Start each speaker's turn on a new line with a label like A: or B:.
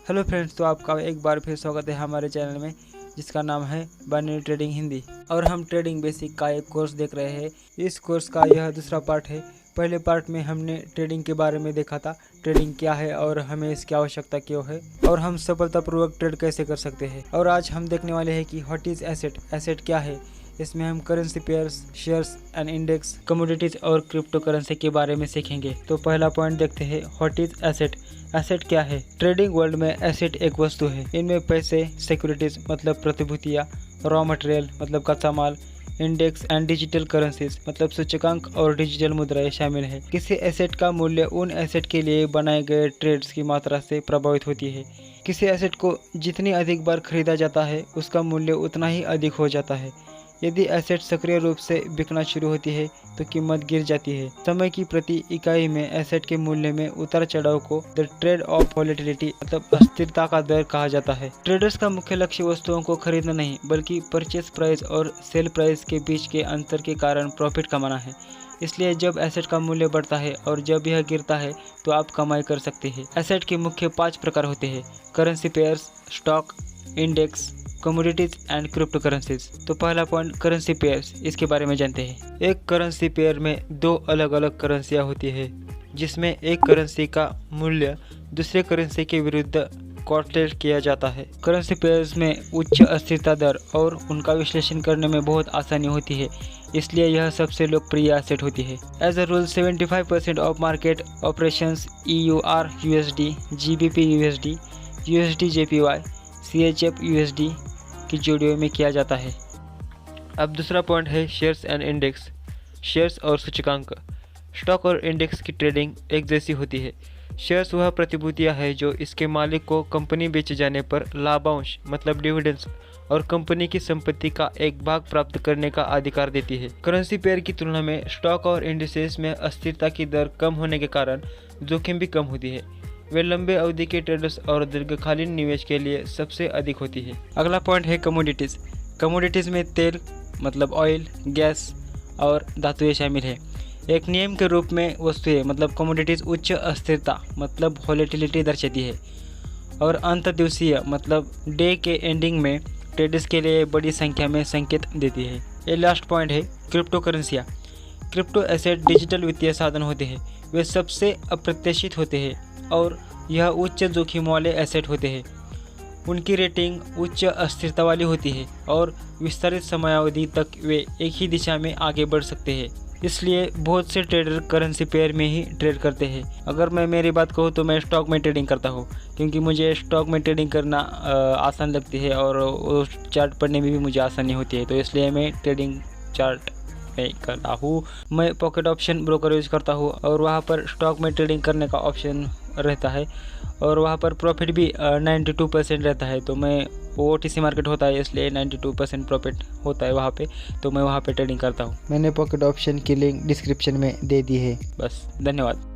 A: Hello friends, तो आपका एक बार फिर स्वागत है हमारे चैनल में जिसका नाम है बाइनरी ट्रेडिंग हिंदी। और हम ट्रेडिंग बेसिक का एक कोर्स देख रहे हैं। इस कोर्स का यह दूसरा पार्ट है। पहले पार्ट में हमने ट्रेडिंग के बारे में देखा था, ट्रेडिंग क्या है और हमें इसकी आवश्यकता क्यों है और हम सफलतापूर्वक ट्रेड कैसे कर सकते हैं। और आज हम देखने वाले हैं कि व्हाट इज़ एसेट, एसेट क्या है। इसमें हम currency pairs, shares and index, commodities और क्रिप्टो करेंसी के बारे में सीखेंगे। तो पहला पॉइंट देखते हैं, व्हाट इज एसेट। एसेट क्या है? ट्रेडिंग वर्ल्ड में एसेट एक वस्तु है। इनमें पैसे, सिक्योरिटीज मतलब प्रतिभूतियाँ, रॉ मटेरियल मतलब कच्चा माल, इंडेक्स एंड डिजिटल करेंसीज मतलब सूचकांक और डिजिटल मुद्राएं शामिल है। किसी एसेट का मूल्य उन एसेट के लिए बनाए गए ट्रेड्स की मात्रा से प्रभावित होती है। किसी एसेट को जितनी अधिक बार खरीदा जाता है उसका मूल्य उतना ही अधिक हो जाता है। यदि एसेट सक्रिय रूप से बिकना शुरू होती है तो कीमत गिर जाती है। समय की प्रति इकाई में एसेट के मूल्य में उतार चढ़ाव को द ट्रेड ऑफ वॉलेटिलिटी मतलब अस्थिरता का दर कहा जाता है। ट्रेडर्स का मुख्य लक्ष्य वस्तुओं को खरीदना नहीं बल्कि परचेस प्राइस और सेल प्राइस के बीच के अंतर के कारण प्रॉफिट कमाना है। इसलिए जब एसेट का मूल्य बढ़ता है और जब यह गिरता है तो आप कमाई कर सकते हैं। एसेट के मुख्य 5 प्रकार होते हैं: currency pairs, stock, index, commodities and crypto currencies. तो पहला पॉइंट, करेंसी पेयर्स, इसके बारे में जानते हैं। एक करेंसी पेयर में 2 अलग अलग करेंसियाँ होती है जिसमें एक करेंसी का मूल्य दूसरे करेंसी के विरुद्ध कॉर्टेट किया जाता है। करेंसी पेयर्स में उच्च अस्थिरता दर और उनका विश्लेषण करने में बहुत आसानी होती है, इसलिए यह सबसे लोकप्रिय एसेट होती है। As a rule 75% of market operations EUR USD, GBP USD, USD JPY, CHF USD की जोड़ियों में किया जाता है। अब दूसरा पॉइंट है शेयर्स एंड इंडेक्स, शेयर्स और सूचकांक। स्टॉक और इंडेक्स की ट्रेडिंग एक जैसी होती है। शेयर्स वह प्रतिभूतियाँ है जो इसके मालिक को कंपनी बेचे जाने पर लाभांश मतलब डिविडेंड्स और कंपनी की संपत्ति का एक भाग प्राप्त करने का अधिकार देती है। करेंसी पेयर की तुलना में स्टॉक और इंडिसेस में अस्थिरता की दर कम होने के कारण जोखिम भी कम होती है। वे लंबे अवधि के ट्रेडर्स और दीर्घकालीन निवेश के लिए सबसे अधिक होती है। अगला पॉइंट है कमोडिटीज़। कमोडिटीज़ में तेल मतलब ऑयल, गैस और धातुएं शामिल है। एक नियम के रूप में वस्तुएं मतलब कमोडिटीज़ उच्च अस्थिरता मतलब वॉलेटिलिटी दर्शाती है और अंत दिवसीय मतलब डे के एंडिंग में ट्रेडर्स के लिए बड़ी संख्या में संकेत देती है। ये लास्ट पॉइंट है क्रिप्टो करेंसियाँ। क्रिप्टो एसेट डिजिटल वित्तीय साधन होते हैं। वे सबसे अप्रत्याशित होते हैं और यह उच्च जोखिम वाले एसेट होते हैं। उनकी रेटिंग उच्च अस्थिरता वाली होती है और विस्तारित समयावधि तक वे एक ही दिशा में आगे बढ़ सकते हैं। इसलिए बहुत से ट्रेडर करेंसी पेयर में ही ट्रेड करते हैं। अगर मैं मेरी बात कहूँ तो मैं स्टॉक में ट्रेडिंग करता हूँ क्योंकि मुझे स्टॉक में ट्रेडिंग करना आसान लगती है और उस चार्ट पढ़ने में भी मुझे आसानी होती है, तो इसलिए मैं ट्रेडिंग चार्ट में करता हूँ। मैं पॉकेट ऑप्शन ब्रोकर यूज़ करता हूँ और वहाँ पर स्टॉक में ट्रेडिंग करने का ऑप्शन रहता है और वहाँ पर प्रॉफिट भी 92% रहता है। तो मैं OTC मार्केट होता है इसलिए 92% प्रॉफिट होता है वहाँ पे, तो मैं वहाँ पे ट्रेडिंग करता हूँ। मैंने पॉकेट ऑप्शन की लिंक डिस्क्रिप्शन में दे दी है। बस, धन्यवाद।